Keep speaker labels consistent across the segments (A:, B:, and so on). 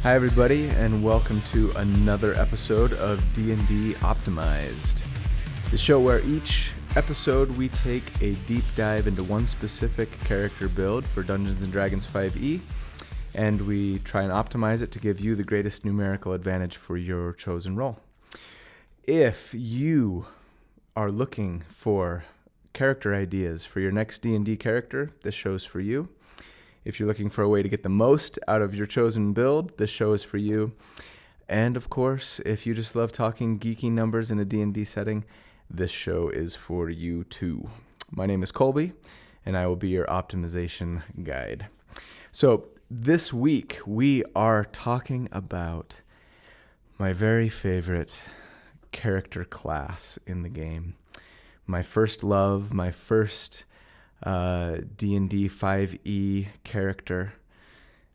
A: Hi everybody, and welcome to another episode of D&D Optimized, the show where each episode we take a deep dive into one specific character build for Dungeons & Dragons 5e, and we try and optimize it to give you the greatest numerical advantage for your chosen role. If you are looking for character ideas for your next D&D character, this show's for you. If you're looking for a way to get the most out of your chosen build, this show is for you. And of course, if you just love talking geeky numbers in a D&D setting, this show is for you too. My name is Colby, and I will be your optimization guide. So this week, we are talking about my very favorite character class in the game. My first love, my first D&D 5e character,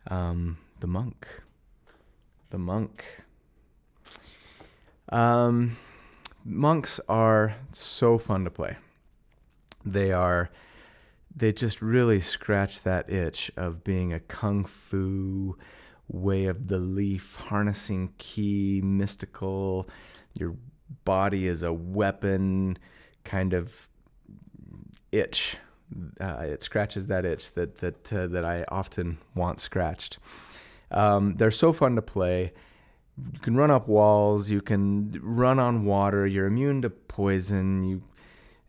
A: the monk. Monks are so fun to play. They just really scratch that itch of being a kung fu, way of the leaf, harnessing ki, mystical, your body is a weapon kind of itch. It scratches that itch that I often want scratched. They're so fun to play. You can run up walls. You can run on water. You're immune to poison.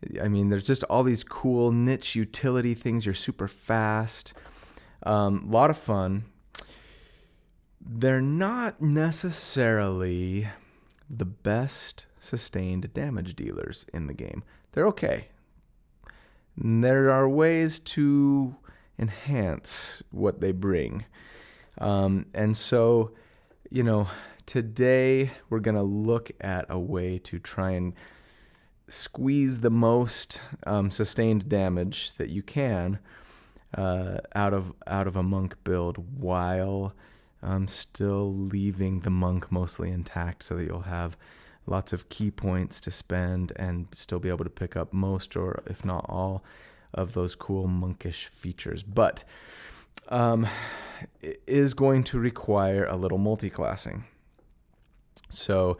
A: There's just all these cool niche utility things. You're super fast. A lot of fun. They're not necessarily the best sustained damage dealers in the game. They're okay. There are ways to enhance what they bring. And so, today we're going to look at a way to try and squeeze the most sustained damage that you can out of a monk build while still leaving the monk mostly intact so that you'll have lots of key points to spend and still be able to pick up most or if not all of those cool monkish features. But it is going to require a little multiclassing. So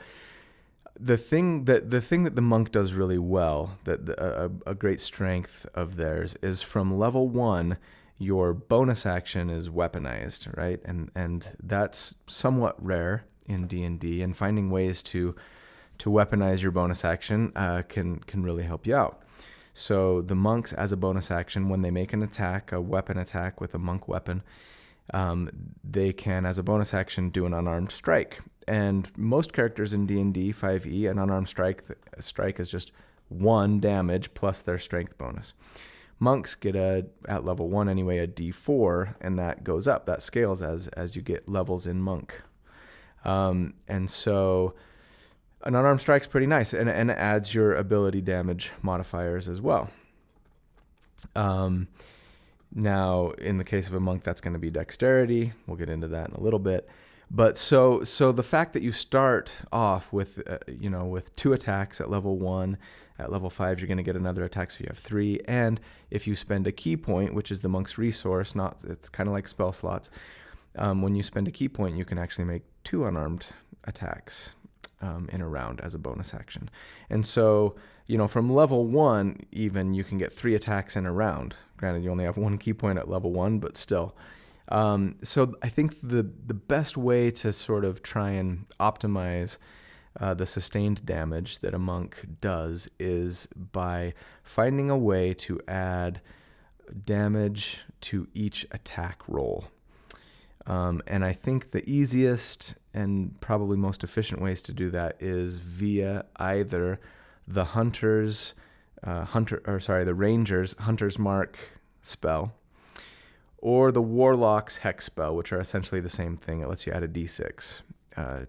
A: the thing that the monk does really well, that a great strength of theirs, is from level 1, your bonus action is weaponized, right? And that's somewhat rare in D&D, and finding ways to weaponize your bonus action can really help you out. So the monks, as a bonus action, when they make an attack, a weapon attack with a monk weapon, they can, as a bonus action, do an unarmed strike. And most characters in D&D 5e, an unarmed strike is just 1 damage plus their strength bonus. Monks get at level 1 anyway, a d4, and that goes up. That scales as you get levels in monk. And so an unarmed strike's pretty nice, and it adds your ability damage modifiers as well. Now, in the case of a monk, that's going to be dexterity. We'll get into that in a little bit. But so the fact that you start off with 2 attacks at level 1, at level 5 you're going to get another attack, so you have 3. And if you spend a key point, which is the monk's resource, it's kind of like spell slots. When you spend a key point, you can actually make 2 unarmed attacks in a round as a bonus action. And so, from level 1, even, you can get 3 attacks in a round. Granted, you only have 1 key point at level 1, but still. So I think the best way to sort of try and optimize the sustained damage that a monk does is by finding a way to add damage to each attack roll. And I think the easiest and probably most efficient ways to do that is via either the the Ranger's Hunter's Mark spell or the Warlock's Hex spell, which are essentially the same thing. It lets you add a d6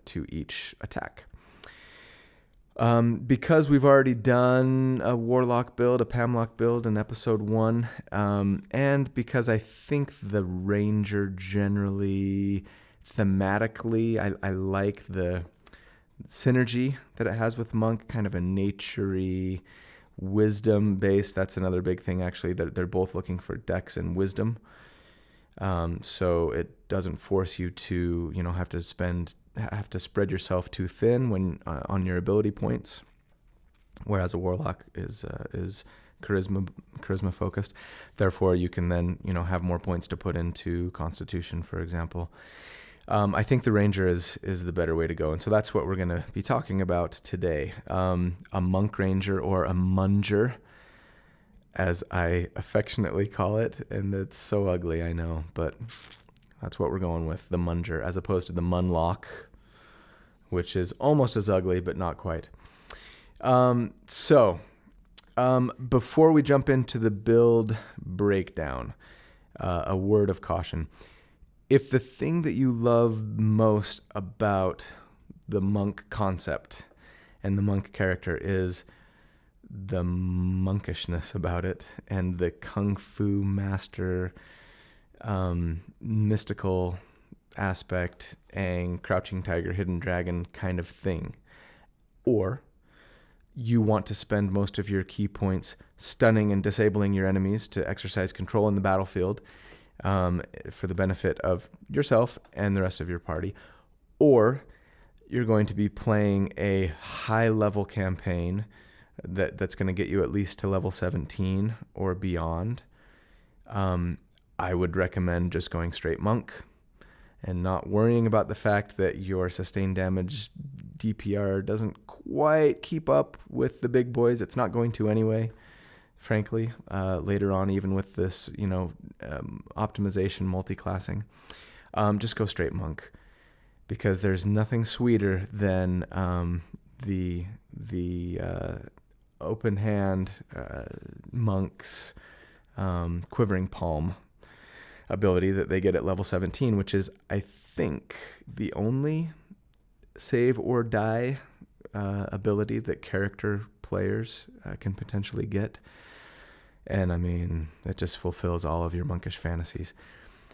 A: to each attack. Because we've already done a Warlock build, a Pamlock build in episode 1, and because I think the Ranger generally, thematically, I like the synergy that it has with Monk, kind of a nature-y, wisdom-based. That's another big thing, actually, that they're both looking for dex and wisdom. So it doesn't force you to, have to spread yourself too thin when on your ability points. Whereas a warlock is charisma focused. Therefore, you can then, have more points to put into constitution, for example. I think the ranger is the better way to go. And so that's what we're going to be talking about today. A monk ranger, or a munger, as I affectionately call it. And it's so ugly, I know, but that's what we're going with, the munger, as opposed to the munlock, which is almost as ugly, but not quite. Before we jump into the build breakdown, a word of caution. If the thing that you love most about the monk concept and the monk character is the monkishness about it and the kung fu master, mystical aspect, and crouching tiger, hidden dragon kind of thing, or you want to spend most of your key points stunning and disabling your enemies to exercise control in the battlefield, for the benefit of yourself and the rest of your party, or you're going to be playing a high-level campaign that's going to get you at least to level 17 or beyond, I would recommend just going straight monk and not worrying about the fact that your sustained damage DPR doesn't quite keep up with the big boys. It's not going to anyway, frankly, later on, even with this, optimization, multiclassing. Just go straight monk, because there's nothing sweeter than the open hand monk's quivering palm ability that they get at level 17, which is, I think, the only save or die ability that character players can potentially get. And I mean, it just fulfills all of your monkish fantasies.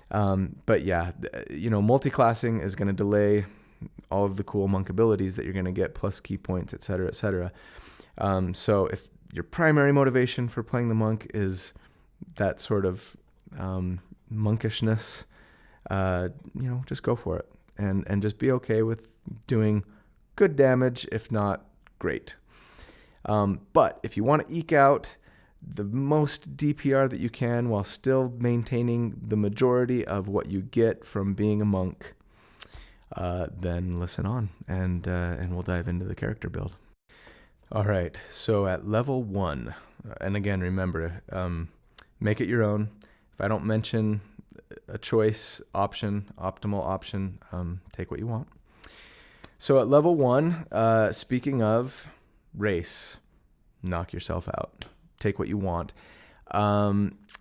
A: But yeah, multiclassing is going to delay all of the cool monk abilities that you're going to get, plus key points, et cetera, et cetera. So if your primary motivation for playing the monk is that sort of monkishness, just go for it, and just be okay with doing good damage, if not great. But if you want to eke out the most DPR that you can while still maintaining the majority of what you get from being a monk, then listen on, and we'll dive into the character build. All right, so at level 1, and again, remember, make it your own. If I don't mention a choice option, optimal option, take what you want. So at level 1, speaking of race, knock yourself out. Take what you want.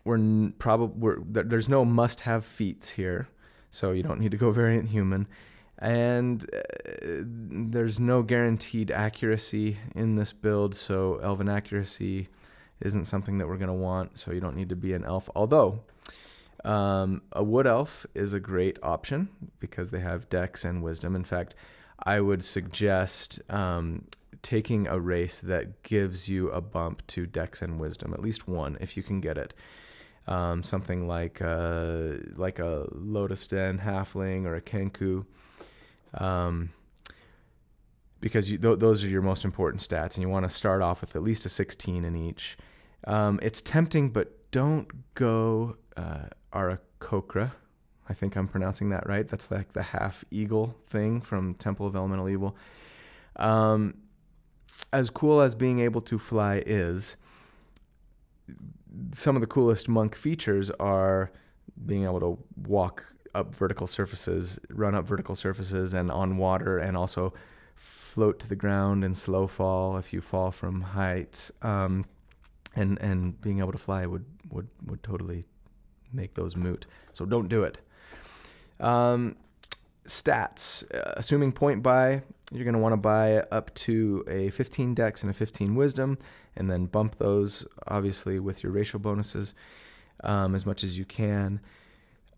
A: There's no must-have feats here, so you don't need to go variant human. And there's no guaranteed accuracy in this build, so elven accuracy isn't something that we're going to want, so you don't need to be an elf. Although, a wood elf is a great option because they have dex and wisdom. In fact, I would suggest taking a race that gives you a bump to dex and wisdom, at least one, if you can get it. Something like a Lotus Den halfling or a Kenku. Because those are your most important stats, and you want to start off with at least a 16 in each. It's tempting, but don't go Arakokra. I think I'm pronouncing that right. That's like the half eagle thing from Temple of Elemental Evil. As cool as being able to fly is, some of the coolest monk features are being able to walk up vertical surfaces, run up vertical surfaces and on water, and also float to the ground and slow fall if you fall from heights. And being able to fly would totally make those moot. So don't do it. Stats. Assuming point buy, you're going to want to buy up to a 15 dex and a 15 wisdom, and then bump those, obviously, with your racial bonuses as much as you can.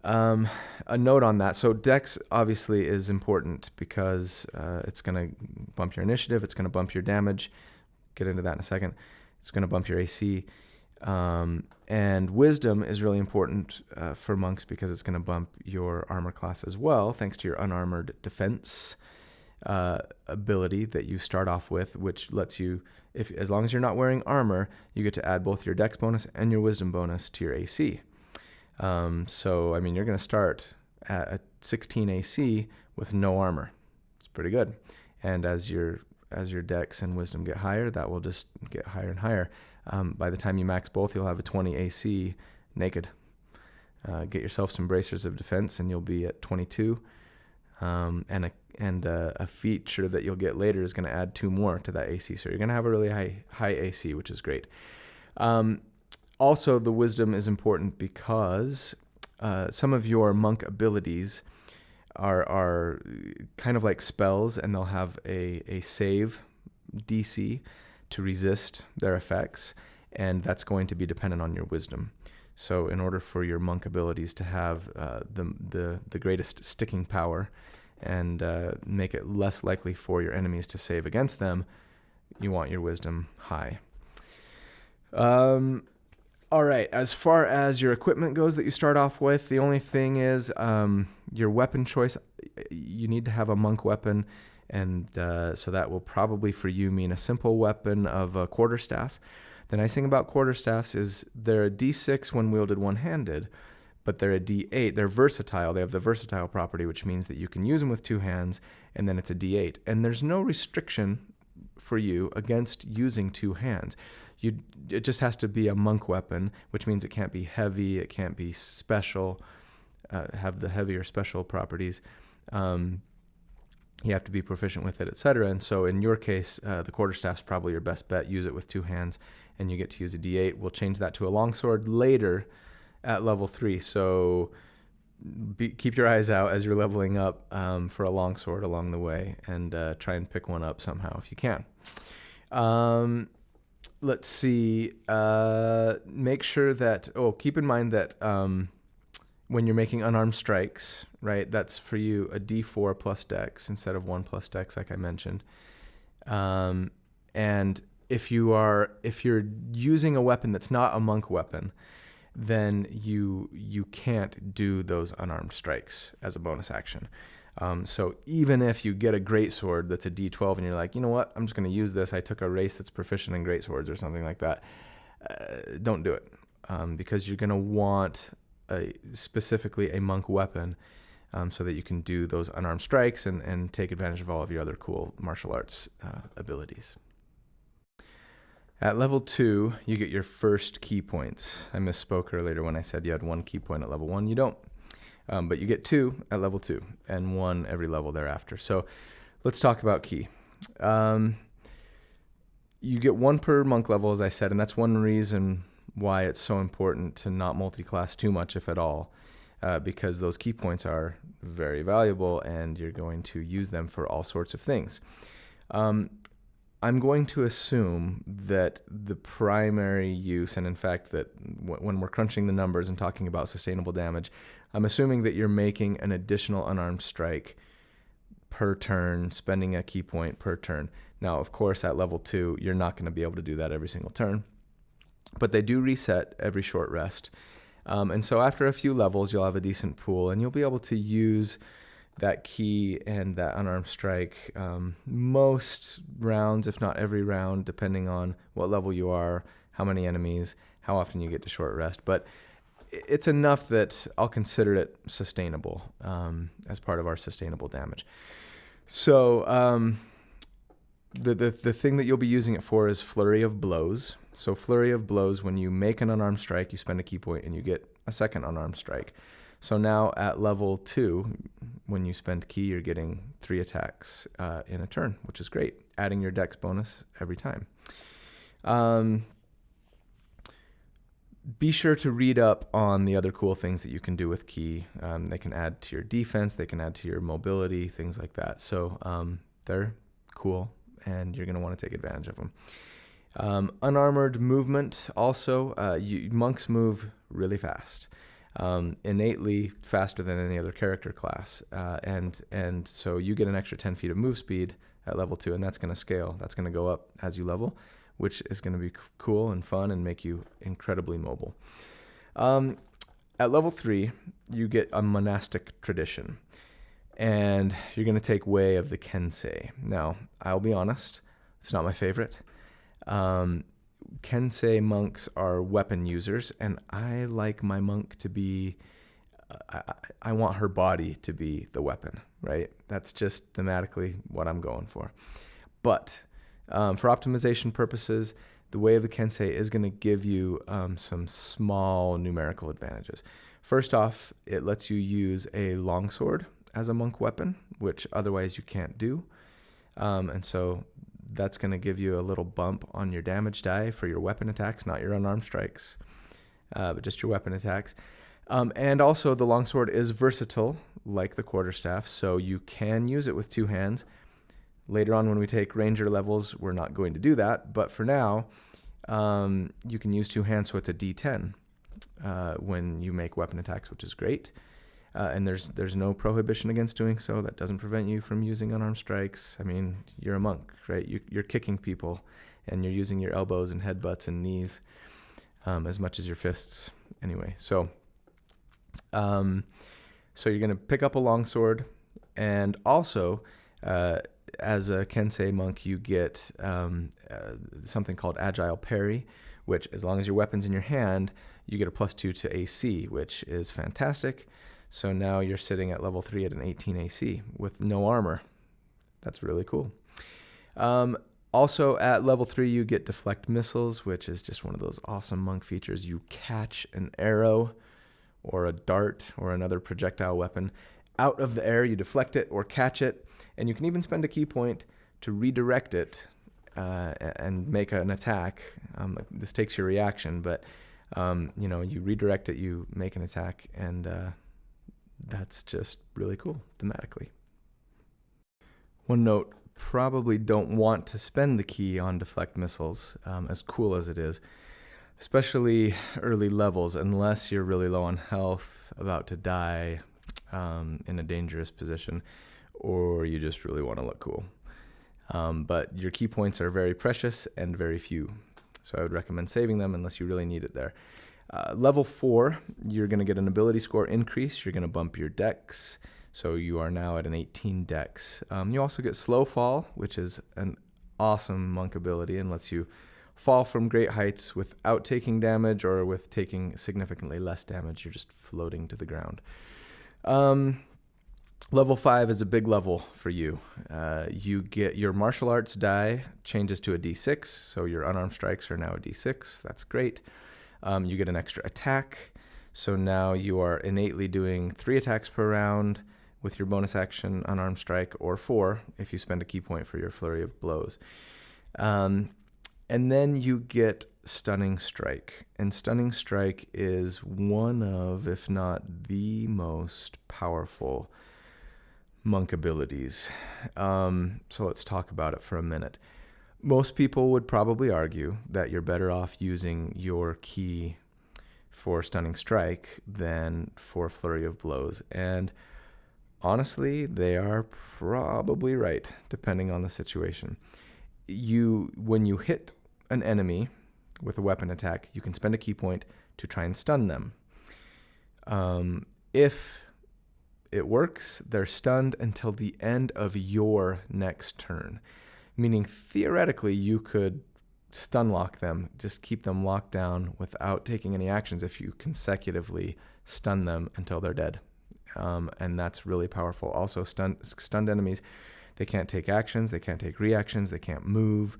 A: A note on that. So dex obviously is important because it's going to bump your initiative. It's going to bump your damage. Get into that in a second. It's going to bump your AC. And wisdom is really important for monks because it's going to bump your armor class as well, thanks to your unarmored defense ability that you start off with, which lets you, as long as you're not wearing armor, you get to add both your dex bonus and your wisdom bonus to your AC. So, I mean, you're going to start at a 16 AC with no armor. It's pretty good. And as your dex and wisdom get higher, that will just get higher and higher. By the time you max both, you'll have a 20 AC naked. Get yourself some bracers of defense, and you'll be at 22. And a feature that you'll get later is going to add 2 more to that AC. So you're going to have a really high AC, which is great. Also, the wisdom is important because some of your monk abilities are kind of like spells, and they'll have a save DC to resist their effects, and that's going to be dependent on your wisdom. So in order for your monk abilities to have the greatest sticking power and make it less likely for your enemies to save against them, you want your wisdom high. All right, as far as your equipment goes that you start off with, the only thing is your weapon choice. You need to have a monk weapon, and so that will probably for you mean a simple weapon of a quarterstaff. The nice thing about quarterstaffs is they're a D6 when wielded one-handed, but they're a D8. They're versatile. They have the versatile property, which means that you can use them with 2 hands, and then it's a D8. And there's no restriction for you against using 2 hands. It just has to be a monk weapon, which means it can't be heavy, it can't be special, have the heavier special properties. You have to be proficient with it, etc. And so in your case, the quarterstaff's probably your best bet. Use it with 2 hands, and you get to use a D8. We'll change that to a longsword later at level 3. So keep your eyes out as you're leveling up for a longsword along the way, and try and pick one up somehow if you can. Let's see. Make sure that, keep in mind that when you're making unarmed strikes, right, that's for you a D4 plus dex instead of 1 plus dex, like I mentioned. And if you're using a weapon that's not a monk weapon, then you can't do those unarmed strikes as a bonus action. So even if you get a greatsword that's a D12 and you're like, you know what, I'm just going to use this. I took a race that's proficient in greatswords or something like that. Don't do it because you're going to want specifically a monk weapon so that you can do those unarmed strikes and take advantage of all of your other cool martial arts abilities. At level 2, you get your first key points. I misspoke earlier when I said you had 1 key point at level 1. You don't. But you get 2 at level 2 and 1 every level thereafter. So let's talk about key. You get 1 per monk level, as I said, and that's one reason why it's so important to not multi-class too much, if at all, because those key points are very valuable and you're going to use them for all sorts of things. I'm going to assume that the primary use, and in fact that when we're crunching the numbers and talking about sustainable damage, I'm assuming that you're making an additional unarmed strike per turn, spending a key point per turn. Now, of course, at level 2, you're not going to be able to do that every single turn, but they do reset every short rest. And so after a few levels, you'll have a decent pool, and you'll be able to use that key and that unarmed strike most rounds, if not every round, depending on what level you are, how many enemies, how often you get to short rest. But it's enough that I'll consider it sustainable as part of our sustainable damage. So the thing that you'll be using it for is Flurry of Blows. So Flurry of Blows, when you make an unarmed strike, you spend a key point and you get a second unarmed strike. So now at level 2, when you spend key, you're getting 3 attacks in a turn, which is great, adding your dex bonus every time. Be sure to read up on the other cool things that you can do with key. They can add to your defense, they can add to your mobility, things like that. So they're cool, and you're going to want to take advantage of them. Unarmored movement also, monks move really fast. Innately faster than any other character class, and so you get an extra 10 feet of move speed at level 2, and that's going to scale. That's going to go up as you level, which is going to be cool and fun and make you incredibly mobile. At level 3, you get a monastic tradition, and you're going to take Way of the Kensei. Now, I'll be honest, it's not my favorite. Kensei monks are weapon users, and I like my monk to be, I want her body to be the weapon, right? That's just thematically what I'm going for. But for optimization purposes, the Way of the Kensei is going to give you some small numerical advantages. First off, it lets you use a longsword as a monk weapon, which otherwise you can't do. And so that's going to give you a little bump on your damage die for your weapon attacks, not your unarmed strikes, but just your weapon attacks. And also the longsword is versatile, like the quarterstaff, so you can use it with 2 hands. Later on when we take ranger levels, we're not going to do that, but for now, you can use 2 hands, so it's a D10 when you make weapon attacks, which is great. And there's no prohibition against doing so. That doesn't prevent you from using unarmed strikes. I mean, you're a monk, right? You're kicking people, and you're using your elbows and headbutts and knees as much as your fists. Anyway, so you're going to pick up a longsword, and also as a Kensei monk, you get something called Agile Parry, which, as long as your weapon's in your hand, you get a +2 to AC, which is fantastic. So now you're sitting at level 3 at an 18 AC with no armor. That's really cool. Also, at level 3, you get Deflect Missiles, which is just one of those awesome monk features. You catch an arrow or a dart or another projectile weapon out of the air. You deflect it or catch it, and you can even spend a key point to redirect it and make an attack. This takes your reaction, but you redirect it, you make an attack, and that's just really cool thematically. One note, probably don't want to spend the key on Deflect Missiles, as cool as it is, especially early levels, unless you're really low on health, about to die, in a dangerous position, or you just really want to look cool. But your key points are very precious and very few, so I would recommend saving them unless you really need it there. Level 4, you're going to get an ability score increase. You're going to bump your dex, so you are now at an 18 dex. You also get Slow Fall, which is an awesome monk ability and lets you fall from great heights without taking damage or with taking significantly less damage. You're just floating to the ground. Level 5 is a big level for you. You get your martial arts die changes to a D6, so your unarmed strikes are now a D6. That's great. You get an extra attack, so now you are innately doing 3 attacks per round with your bonus action unarmed strike, or 4 if you spend a key point for your flurry of blows. And then you get Stunning Strike, and Stunning Strike is one of, if not the most powerful monk abilities. So let's talk about it for a minute. Most people would probably argue that you're better off using your key for Stunning Strike than for Flurry of Blows. And honestly, they are probably right, depending on the situation. When you hit an enemy with a weapon attack, you can spend a key point to try and stun them. If it works, they're stunned until the end of your next turn. Meaning, theoretically, you could stun lock them, just keep them locked down without taking any actions if you consecutively stun them until they're dead. And that's really powerful. Also, stunned enemies, they can't take actions, they can't take reactions, they can't move.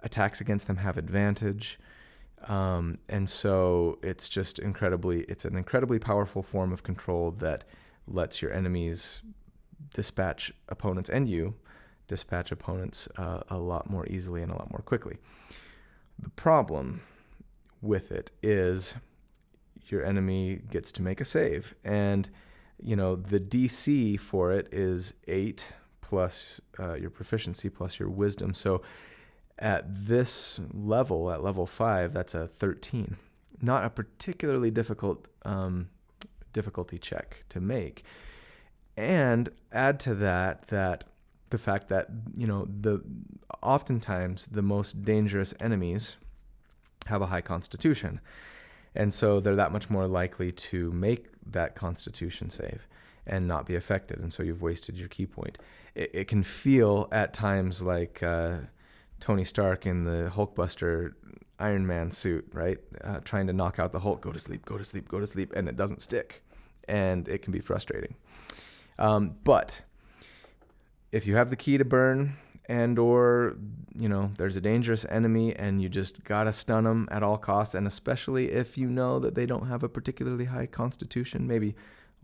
A: Attacks against them have advantage. And so it's just it's an incredibly powerful form of control that lets your enemies dispatch opponents, and you dispatch opponents a lot more easily and a lot more quickly. The problem with it is your enemy gets to make a save, and the DC for it is 8 plus your proficiency plus your wisdom. So at this level, at level 5, that's a 13. Not a particularly difficult difficulty check to make. And add to that the fact that, oftentimes the most dangerous enemies have a high constitution. And so they're that much more likely to make that constitution save and not be affected. And so you've wasted your key point. It can feel at times like Tony Stark in the Hulkbuster Iron Man suit, right? Trying to knock out the Hulk, go to sleep, go to sleep, go to sleep, and it doesn't stick. And it can be frustrating. But if you have the key to burn, and or, there's a dangerous enemy and you just gotta stun them at all costs, and especially if you know that they don't have a particularly high constitution, maybe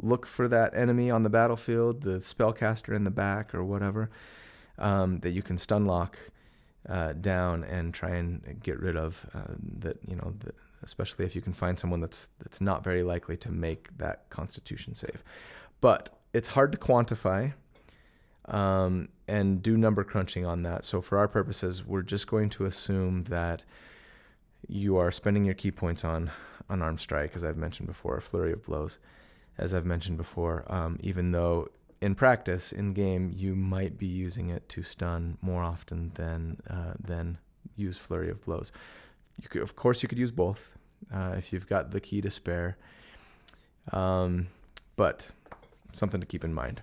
A: look for that enemy on the battlefield, the spellcaster in the back or whatever, that you can stun lock down and try and get rid of, especially if you can find someone that's not very likely to make that constitution save. But it's hard to quantify and do number crunching on that. So for our purposes, we're just going to assume that you are spending your key points on unarmed strike, as I've mentioned before, a flurry of blows, as I've mentioned before, even though in practice, in game, you might be using it to stun more often than use flurry of blows. Of course, you could use both if you've got the key to spare, but something to keep in mind.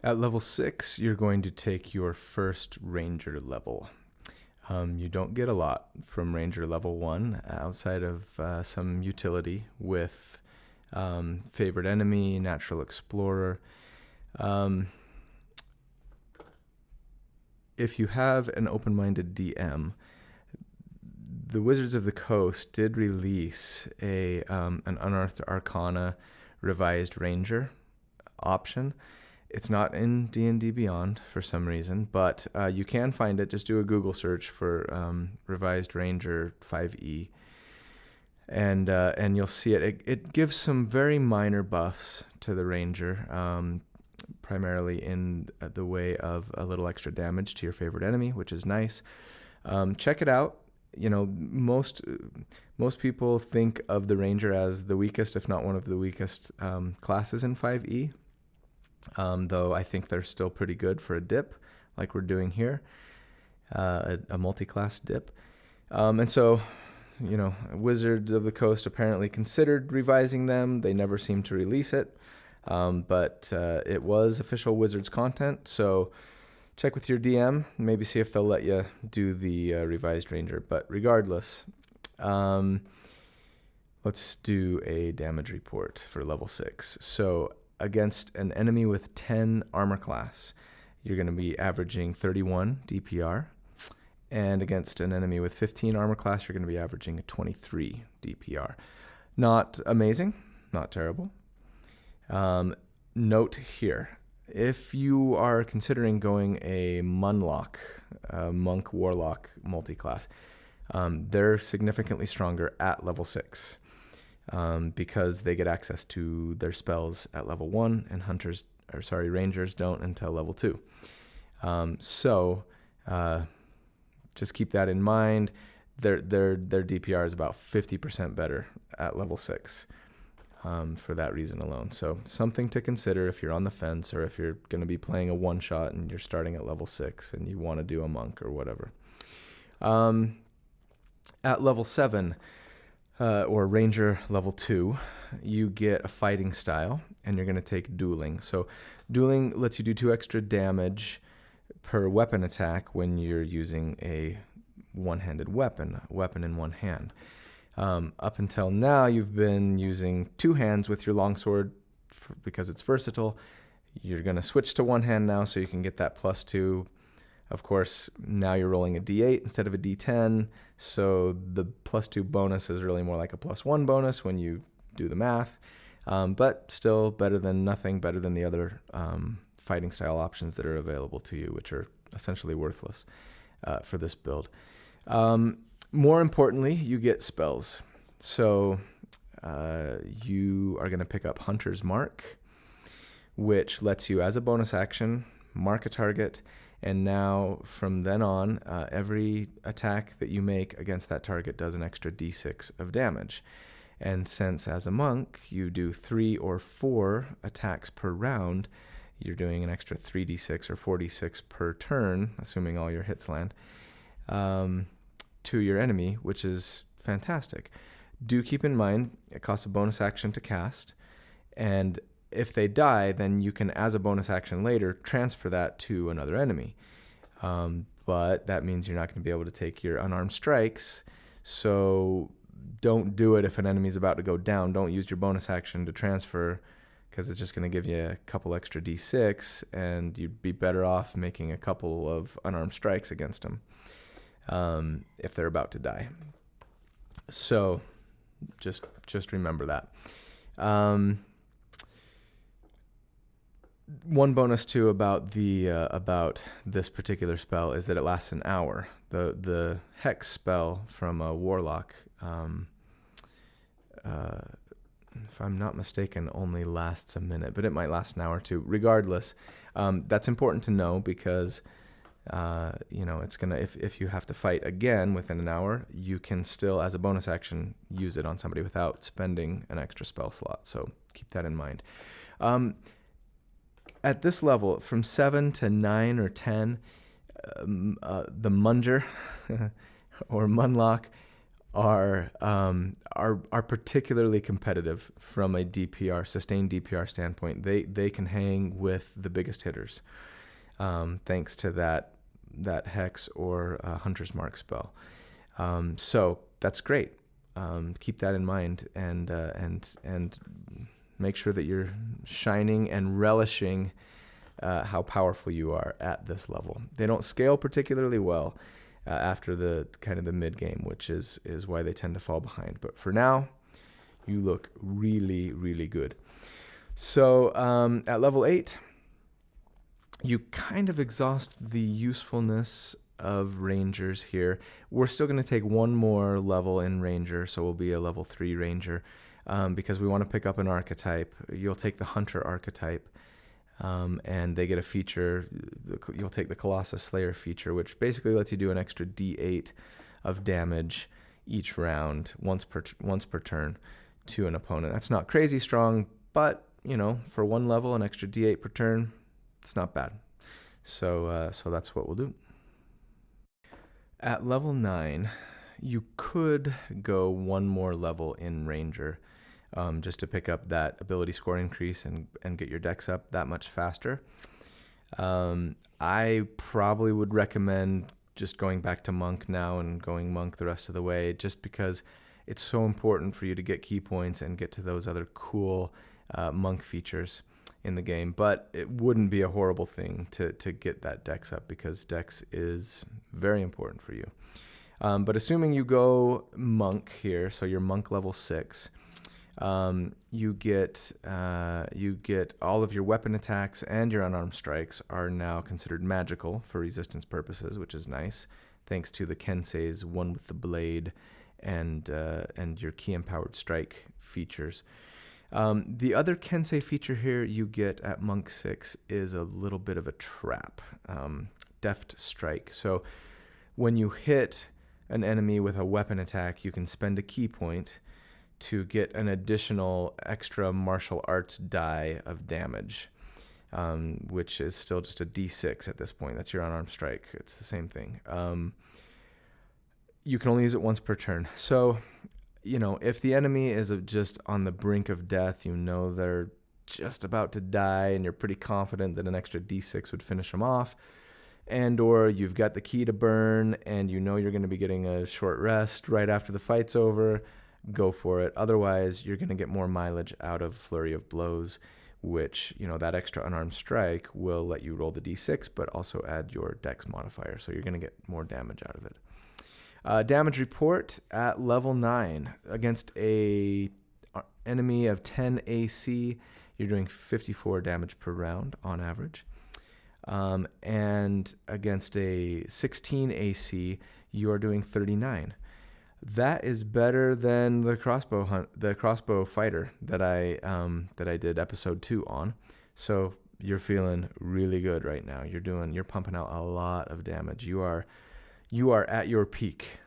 A: At level 6, you're going to take your first ranger level. You don't get a lot from ranger level 1 outside of some utility with favorite enemy, natural explorer. If you have an open-minded DM, the Wizards of the Coast did release an Unearthed Arcana revised ranger option. It's not in D&D Beyond for some reason, but you can find it. Just do a Google search for revised ranger 5e, and you'll see it. It gives some very minor buffs to the ranger, primarily in the way of a little extra damage to your favorite enemy, which is nice. Check it out. Most people think of the ranger as the weakest, if not one of the weakest classes in 5e. Though I think they're still pretty good for a dip, like we're doing here, a multi-class dip. And so, Wizards of the Coast apparently considered revising them. They never seemed to release it, but it was official Wizards content. So check with your DM, maybe see if they'll let you do the revised ranger. But regardless, let's do a damage report for level 6. So against an enemy with 10 armor class, you're going to be averaging 31 DPR. And against an enemy with 15 armor class, you're going to be averaging a 23 DPR. Not amazing, not terrible. Note here, if you are considering going a Munlock, Monk Warlock multiclass, they're significantly stronger at level 6. Because they get access to their spells at level 1, and rangers don't until level 2. So just keep that in mind. Their DPR is about 50% better at level 6 for that reason alone. So something to consider if you're on the fence, or if you're going to be playing a one-shot and you're starting at level 6 and you want to do a monk or whatever. At level 7, or Ranger level 2, you get a fighting style, and you're going to take dueling. So dueling lets you do 2 extra damage per weapon attack when you're using a one-handed weapon in one hand. Up until now, you've been using 2 hands with your longsword because it's versatile. You're going to switch to one hand now so you can get that +2. Of course, now you're rolling a D8 instead of a D10, so the +2 bonus is really more like a +1 bonus when you do the math, but still better than nothing, better than the other fighting style options that are available to you, which are essentially worthless for this build. More importantly, you get spells. So you are going to pick up Hunter's Mark, which lets you, as a bonus action, mark a target. And now, from then on, every attack that you make against that target does an extra d6 of damage. And since, as a monk, you do 3 or 4 attacks per round, you're doing an extra 3d6 or 4d6 per turn, assuming all your hits land, to your enemy, which is fantastic. Do keep in mind, it costs a bonus action to cast, and if they die, then you can, as a bonus action later, transfer that to another enemy. But that means you're not going to be able to take your unarmed strikes, so don't do it if an enemy's about to go down. Don't use your bonus action to transfer, because it's just going to give you a couple extra d6, and you'd be better off making a couple of unarmed strikes against them if they're about to die. So just remember that. One bonus too about this particular spell is that it lasts an hour. The Hex spell from a Warlock, if I'm not mistaken, only lasts a minute, but it might last an hour too. Regardless, that's important to know because it's gonna, if you have to fight again within an hour, you can still, as a bonus action, use it on somebody without spending an extra spell slot. So keep that in mind. At this level, from 7 to 9 or 10, the Munger or Munlock are particularly competitive from a DPR, sustained DPR standpoint. They can hang with the biggest hitters, thanks to that Hex or Hunter's Mark spell. So that's great. Keep that in mind and make sure that you're shining and relishing how powerful you are at this level. They don't scale particularly well after the kind of the mid game, which is why they tend to fall behind. But for now, you look really, really good. So at level 8, you kind of exhaust the usefulness of Rangers here. We're still going to take one more level in Ranger, so we'll be a level 3 Ranger. Because we want to pick up an archetype. You'll take the Hunter archetype, and they get a feature. You'll take the Colossus Slayer feature, which basically lets you do an extra D8 of damage each round, once per turn, to an opponent. That's not crazy strong, but for one level, an extra D8 per turn, it's not bad. So that's what we'll do. At level 9, you could go one more level in Ranger, just to pick up that ability score increase and get your dex up that much faster. I probably would recommend just going back to Monk now and going Monk the rest of the way, just because it's so important for you to get key points and get to those other cool Monk features in the game. But it wouldn't be a horrible thing to get that dex up, because dex is very important for you. But assuming you go Monk here, so you're Monk level 6, you get all of your weapon attacks and your unarmed strikes are now considered magical for resistance purposes, which is nice, thanks to the Kensei's one with the blade and your key empowered strike features. The other Kensei feature here you get at Monk 6 is a little bit of a trap, deft strike. So when you hit an enemy with a weapon attack, you can spend a key point to get an additional extra martial arts die of damage, which is still just a d6 at this point. That's your unarmed strike. It's the same thing. You can only use it once per turn. So, if the enemy is just on the brink of death, they're just about to die, and you're pretty confident that an extra d6 would finish them off, or you've got the key to burn and you're going to be getting a short rest right after the fight's over, go for it. Otherwise, you're going to get more mileage out of Flurry of Blows, which, that extra unarmed strike will let you roll the d6, but also add your dex modifier, so you're going to get more damage out of it. Damage report at level 9. Against a enemy of 10 AC, you're doing 54 damage per round on average. And against a 16 AC, you are doing 39. That is better than the crossbow fighter that I did episode 2 on. So you're feeling really good right now. You're pumping out a lot of damage. You are at your peak,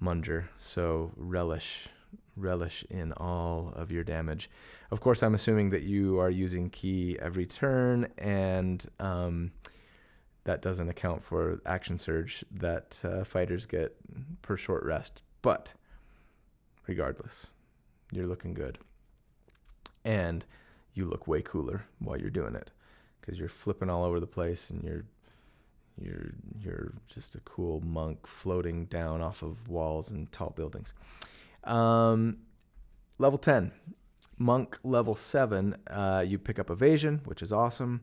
A: Munger. So relish relish in all of your damage. Of course, I'm assuming that you are using ki every turn, and that doesn't account for action surge that fighters get per short rest. But regardless, you're looking good. And you look way cooler while you're doing it, because you're flipping all over the place, and you're just a cool monk floating down off of walls and tall buildings. Level 10, monk level 7, you pick up evasion, which is awesome.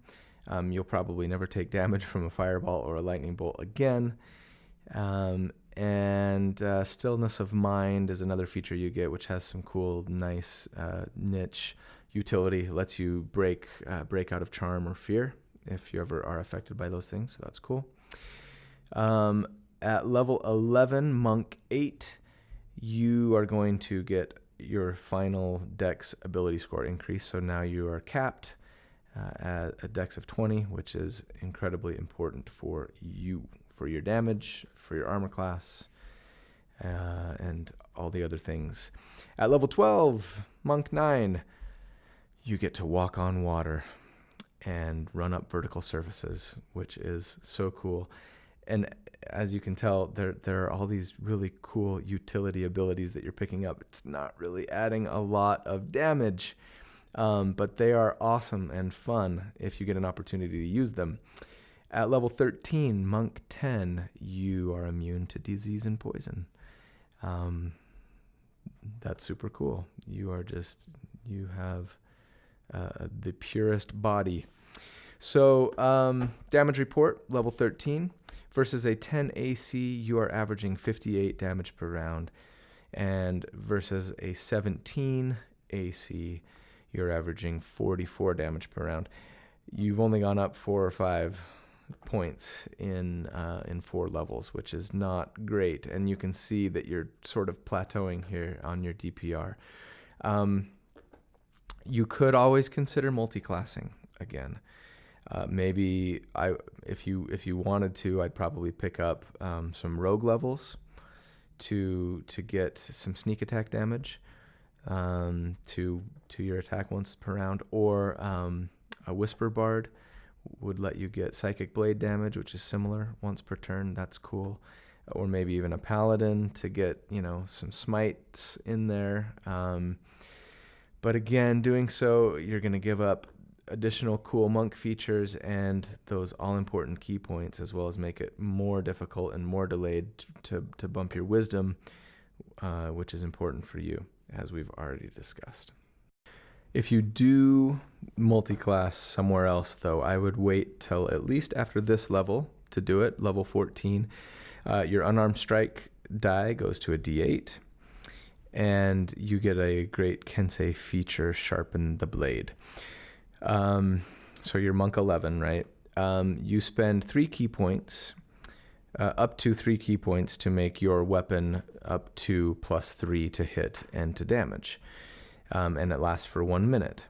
A: You'll probably never take damage from a fireball or a lightning bolt again. And stillness of mind is another feature you get, which has some cool, nice niche utility. It lets you break out of charm or fear if you ever are affected by those things, so that's cool. At level 11, monk 8, you are going to get your final dex ability score increase, so now you are capped at a dex of 20, which is incredibly important for you, for your damage, for your armor class, and all the other things. At level 12, monk 9, you get to walk on water and run up vertical surfaces, which is so cool. And as you can tell, there are all these really cool utility abilities that you're picking up. It's not really adding a lot of damage, but they are awesome and fun if you get an opportunity to use them. At level 13, monk 10, you are immune to disease and poison. That's super cool. You have the purest body. So damage report, level 13. Versus a 10 AC, you are averaging 58 damage per round. And versus a 17 AC, you're averaging 44 damage per round. You've only gone up 4 or 5 points in 4 levels, which is not great. And you can see that you're sort of plateauing here on your DPR. You could always consider multiclassing again. Maybe if you wanted to, I'd probably pick up some rogue levels to get some sneak attack damage to your attack once per round, or a whisper bard would let you get psychic blade damage, which is similar once per turn. That's cool. Or maybe even a paladin to get some smites in there. But again, doing so, you're going to give up additional cool monk features and those all-important key points, as well as make it more difficult and more delayed to bump your wisdom, which is important for you, as we've already discussed. If you do multi-class somewhere else, though, I would wait till at least after this level to do it, level 14. Your unarmed strike die goes to a D8, and you get a great Kensei feature, Sharpen the Blade. So you're monk 11, right? You spend 3 key points, up to 3 key points to make your weapon up to +3 to hit and to damage. And it lasts for 1 minute.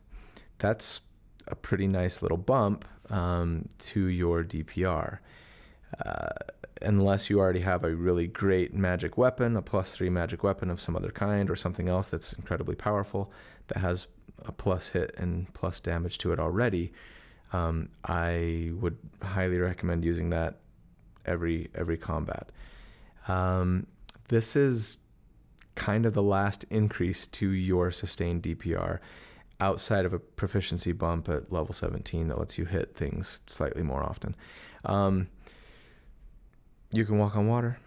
A: That's a pretty nice little bump to your DPR. Unless you already have a really great magic weapon, a +3 magic weapon of some other kind, or something else that's incredibly powerful that has a plus hit and plus damage to it already, I would highly recommend using that every combat. This is kind of the last increase to your sustained DPR outside of a proficiency bump at level 17 that lets you hit things slightly more often. You can walk on water.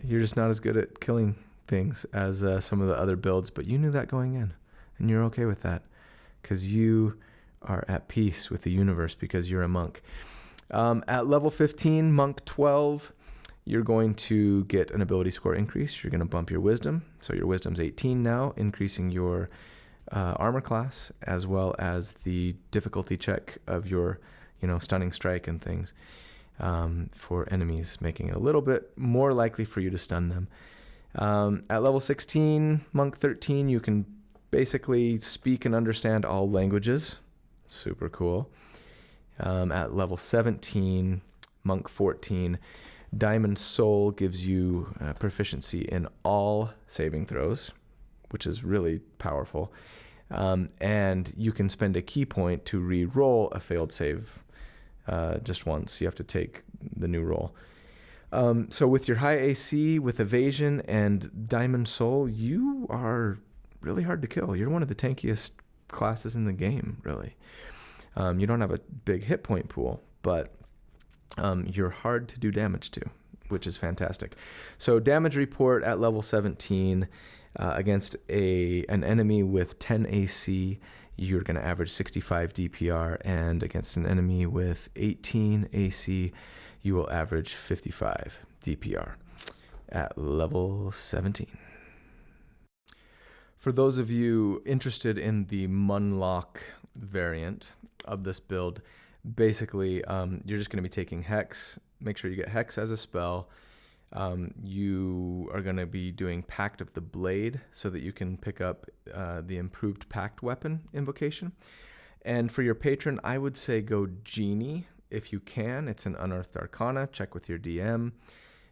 A: You're just not as good at killing things as some of the other builds, but you knew that going in, and you're okay with that because you are at peace with the universe because you're a monk. At level 15, monk 12, you're going to get an ability score increase. You're going to bump your wisdom. So your wisdom's 18 now, increasing your armor class as well as the difficulty check of your, stunning strike and things for enemies, making it a little bit more likely for you to stun them. At level 16, monk 13, you can basically speak and understand all languages. Super cool. At level 17, monk 14, Diamond Soul gives you proficiency in all saving throws, which is really powerful. And you can spend a key point to re-roll a failed save just once. You have to take the new roll. So with your high AC, with evasion and Diamond Soul, you are really hard to kill. You're one of the tankiest classes in the game, really. You don't have a big hit point pool, but you're hard to do damage to, which is fantastic. So damage report at level 17 against an enemy with 10 AC, you're going to average 65 DPR, and against an enemy with 18 AC, you will average 55 DPR at level 17. For those of you interested in the Munlock variant of this build, basically you're just going to be taking Hex. Make sure you get Hex as a spell. You are going to be doing Pact of the Blade so that you can pick up the improved Pact weapon invocation. And for your patron, I would say go Genie if you can. It's an Unearthed Arcana. Check with your DM.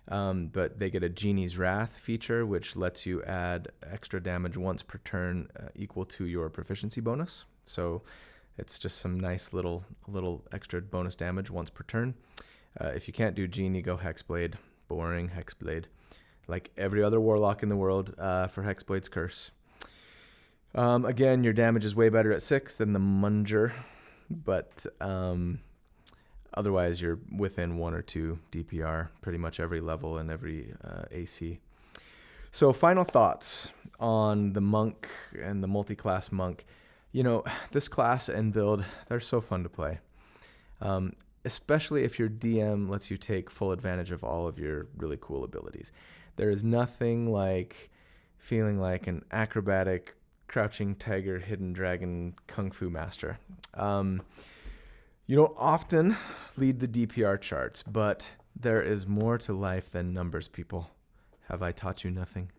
A: But they get a Genie's Wrath feature, which lets you add extra damage once per turn equal to your proficiency bonus. So it's just some nice little extra bonus damage once per turn. If you can't do Genie, go Hexblade. Boring Hexblade. Like every other Warlock in the world for Hexblade's Curse. Again, your damage is way better at 6 than the Munger, but otherwise you're within 1 or 2 DPR pretty much every level and every AC. So final thoughts on the Monk and the multi-class Monk. You know, this class and build, they're so fun to play. Especially if your DM lets you take full advantage of all of your really cool abilities. There is nothing like feeling like an acrobatic, crouching tiger, hidden dragon, kung fu master. You don't often lead the DPR charts, but there is more to life than numbers, people. Have I taught you nothing?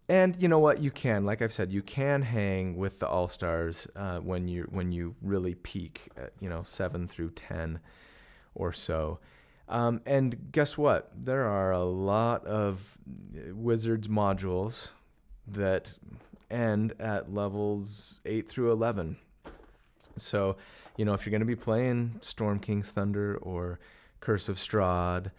A: And you know what? You can, like I've said, you can hang with the All-Stars when you really peak at, 7 through 10 or so. And guess what? There are a lot of Wizards modules that end at levels 8 through 11. So, if you're going to be playing Storm King's Thunder or Curse of Strahd,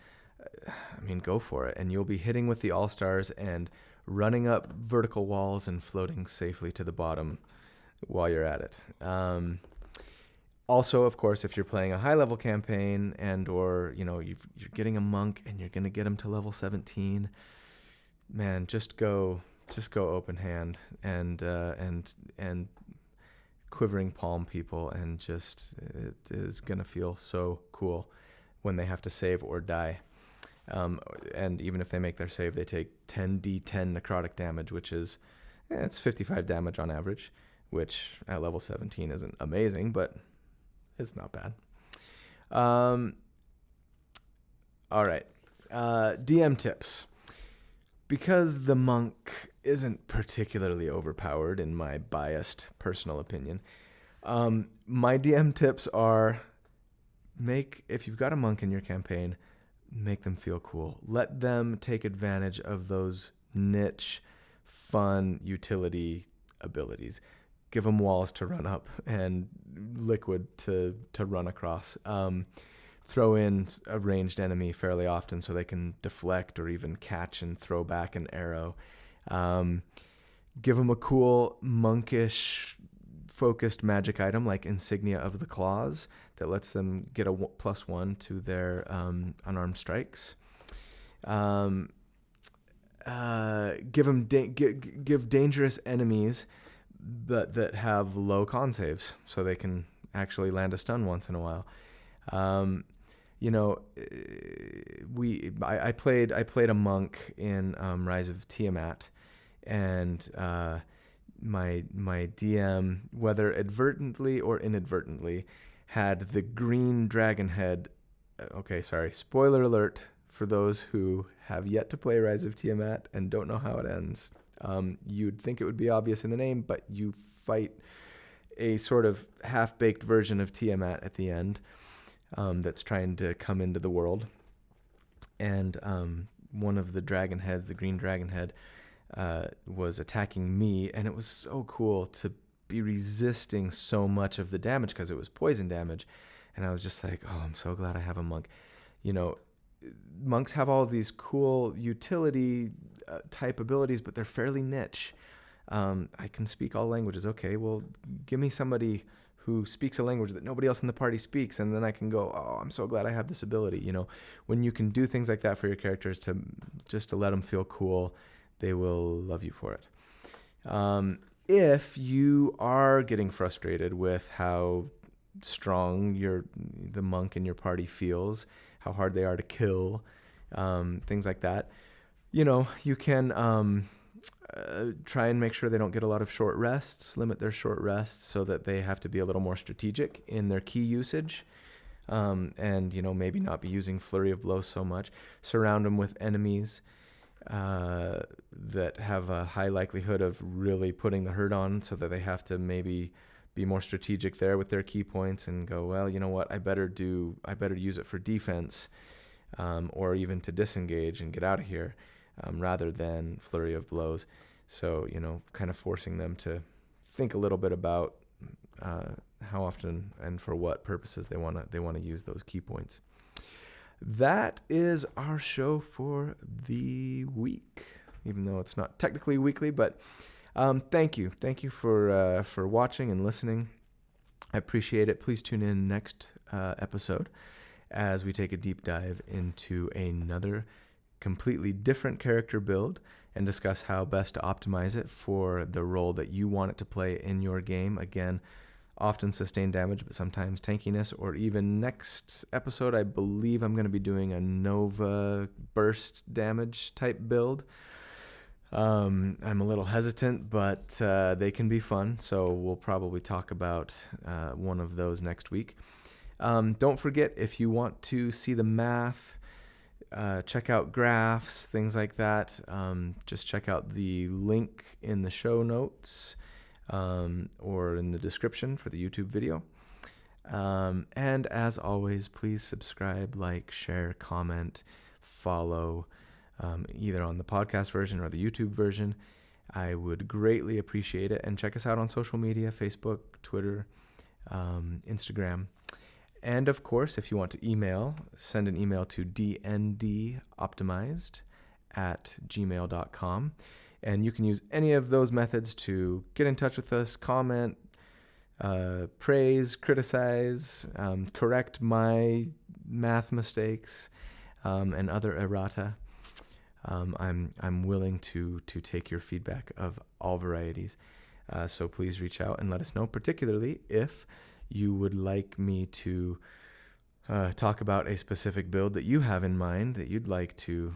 A: go for it. And you'll be hitting with the All-Stars and running up vertical walls and floating safely to the bottom while you're at it. Also, of course, if you're playing a high-level campaign or you're getting a monk and you're going to get him to level 17, man, just go open hand and quivering palm people, and just it is going to feel so cool when they have to save or die. And even if they make their save, they take 10d10 necrotic damage, which is it's 55 damage on average, which at level 17 isn't amazing, but it's not bad. All right. DM tips. Because the monk isn't particularly overpowered, in my biased personal opinion, my DM tips are if you've got a monk in your campaign, make them feel cool. Let them take advantage of those niche, fun utility abilities. Give them walls to run up and liquid to run across. Throw in a ranged enemy fairly often so they can deflect or even catch and throw back an arrow. Give them a cool monkish focused magic item like Insignia of the Claws that lets them get a +1 to their unarmed strikes. Give dangerous enemies that have low con saves so they can actually land a stun once in a while. I played a monk in Rise of Tiamat, and my DM, whether advertently or inadvertently, had the green dragon head. Okay, sorry, spoiler alert for those who have yet to play Rise of Tiamat and don't know how it ends. You'd think it would be obvious in the name, but you fight a sort of half-baked version of Tiamat at the end that's trying to come into the world. And one of the dragon heads, the green dragon head, was attacking me, and it was so cool to be resisting so much of the damage because it was poison damage. And I was just like, oh, I'm so glad I have a monk. You know, monks have all of these cool utility type abilities, but they're fairly niche. I can speak all languages. Okay, well, give me somebody who speaks a language that nobody else in the party speaks, and then I can go, oh, I'm so glad I have this ability. You know, when you can do things like that for your characters to let them feel cool, they will love you for it. If you are getting frustrated with how strong the monk in your party feels, how hard they are to kill, things like that, you know, you can try and make sure they don't get a lot of short rests, limit their short rests so that they have to be a little more strategic in their key usage, and, you know, maybe not be using Flurry of Blows so much. Surround them with enemies that have a high likelihood of really putting the hurt on, so that they have to maybe be more strategic there with their key points and go, well, you know what, I better use it for defense, or even to disengage and get out of here, rather than Flurry of Blows. So, you know, kind of forcing them to think a little bit about how often and for what purposes they want to use those key points. That is our show for the week, even though it's not technically weekly, but thank you for watching and listening. I appreciate it. Please tune in next episode as we take a deep dive into another completely different character build and discuss how best to optimize it for the role that you want it to play in your game. Again, often sustained damage, but sometimes tankiness, or even next episode, I believe I'm going to be doing a Nova burst damage type build. I'm a little hesitant, but they can be fun, so we'll probably talk about one of those next week. Don't forget, if you want to see the math, check out graphs, things like that, just check out the link in the show notes, or in the description for the YouTube video. And as always, please subscribe, like, share, comment, follow, either on the podcast version or the YouTube version. I would greatly appreciate it. And check us out on social media, Facebook, Twitter, Instagram. And of course, if you want to send an email to dndoptimized@gmail.com. And you can use any of those methods to get in touch with us, comment, praise, criticize, correct my math mistakes, and other errata. I'm willing to take your feedback of all varieties. So please reach out and let us know, particularly if you would like me to talk about a specific build that you have in mind that you'd like to,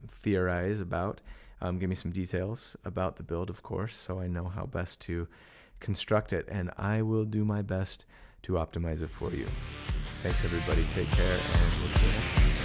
A: theorize about. Give me some details about the build, of course, so I know how best to construct it, and I will do my best to optimize it for you. Thanks, everybody. Take care, and we'll see you next time.